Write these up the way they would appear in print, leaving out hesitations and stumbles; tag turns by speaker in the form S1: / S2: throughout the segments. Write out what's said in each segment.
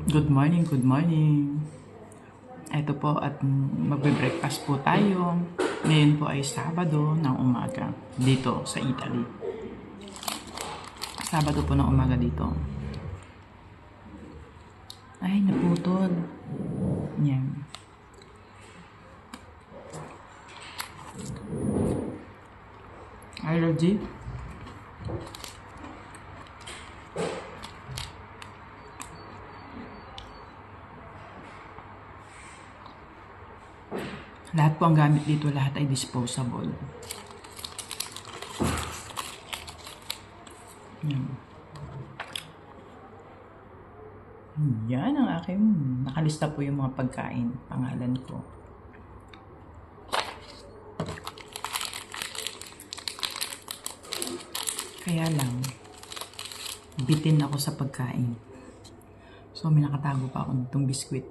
S1: Good morning, good morning. Ito po at magbe-breakfast po tayo. Ngayon po ay Sabado ng umaga dito sa Italy. Sabado po ng umaga dito. Ay, naputol. Yan. Allergy? Lahat po ang gamit dito, lahat ay disposable. Yan. Yan ang aking, nakalista po yung mga pagkain, pangalan ko. Kaya lang, bitin ako sa pagkain. So, may nakatago pa ako nitong biskwit.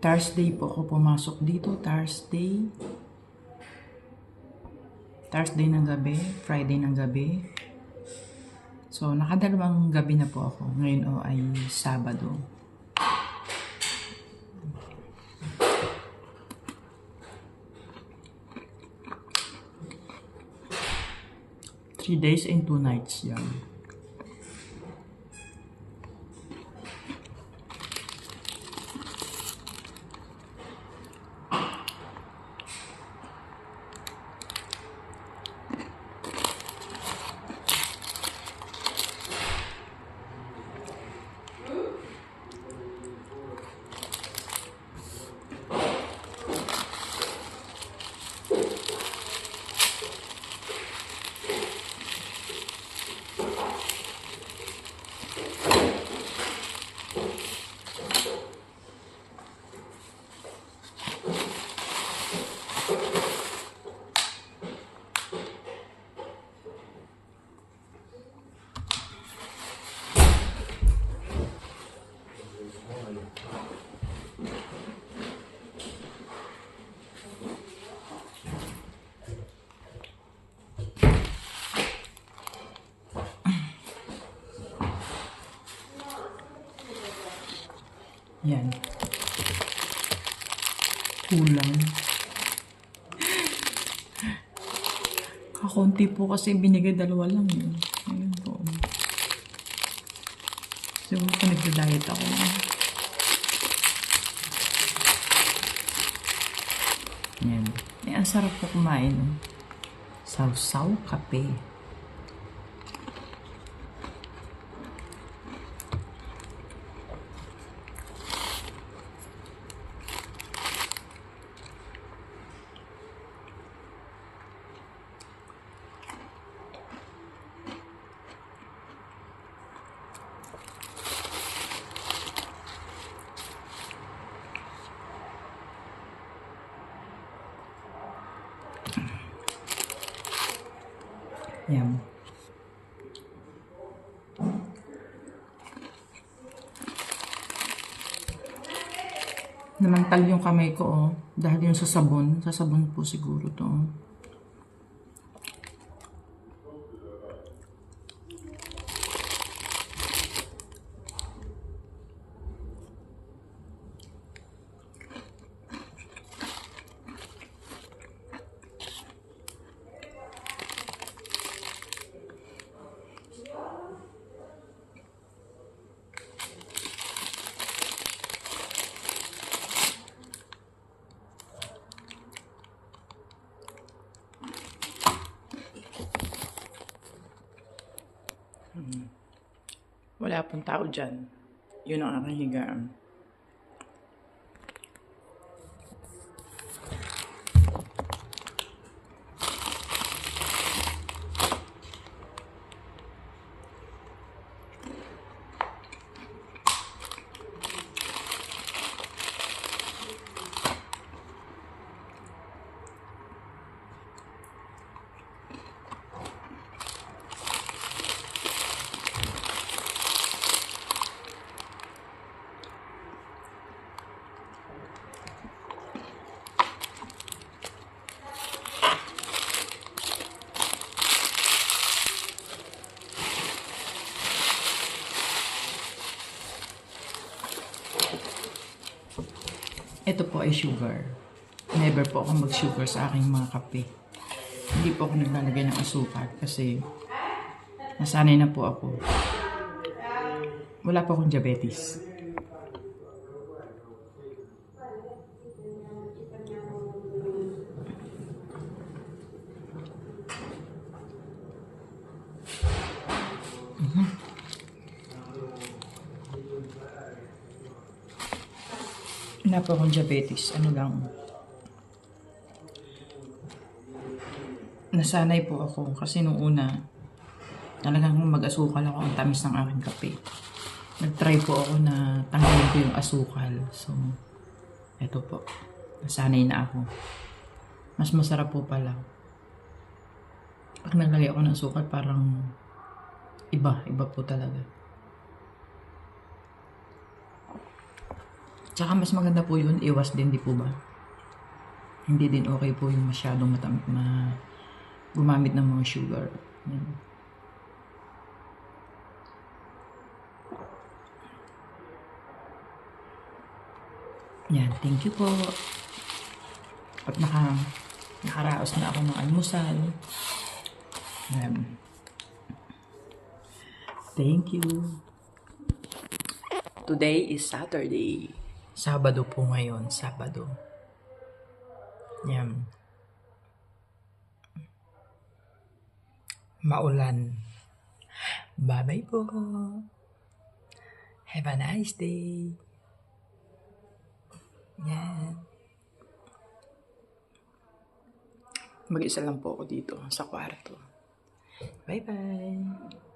S1: Thursday po ako pumasok dito. Thursday ng gabi, Friday ng gabi. So, nakadalawang gabi na po ako. Ngayon ay Sabado. Three days and 2 nights yan. Yan. Kulang. Kakunti po kasi binigay, dalawa lang yun. Ayun po. Siguro po nagda-diet ako. Yan. Ang sarap po kumain. Saw-saw kape. Yan. Namantal yung kamay ko, oh. Dahil yung sa sabon. Sa sabon po siguro to. Wala pong tao dyan. Yun ang aking higaan. Ito po ay sugar. Never po ako mag-sugar sa aking mga kape. Hindi po ako naglalagay ng asukal kasi nasanay na po ako. Wala po akong diabetes. Wala po akong diabetes. Ano lang. Nasanay po ako kasi nung una talagang mag-asukal ako, ang tamis ng aking kape. Nag-try po ako na tanggalin ko yung asukal. So, eto po. Nasanay na ako. Mas masarap po pala. Pag naglagay ako ng asukal, parang iba po talaga. Tsaka mas maganda po yun, iwas din, di po ba? Hindi din okay po yung masyadong gumamit ng mga sugar. Yan. Yan, thank you po. At nakaraos na ako ng almusal. Yan. Thank you. Today is Saturday. Sabado po ngayon, Sabado. Yan. Maulan. Bye-bye po. Have a nice day. Yan. Mag-isa lang po ako dito sa kwarto. Bye-bye.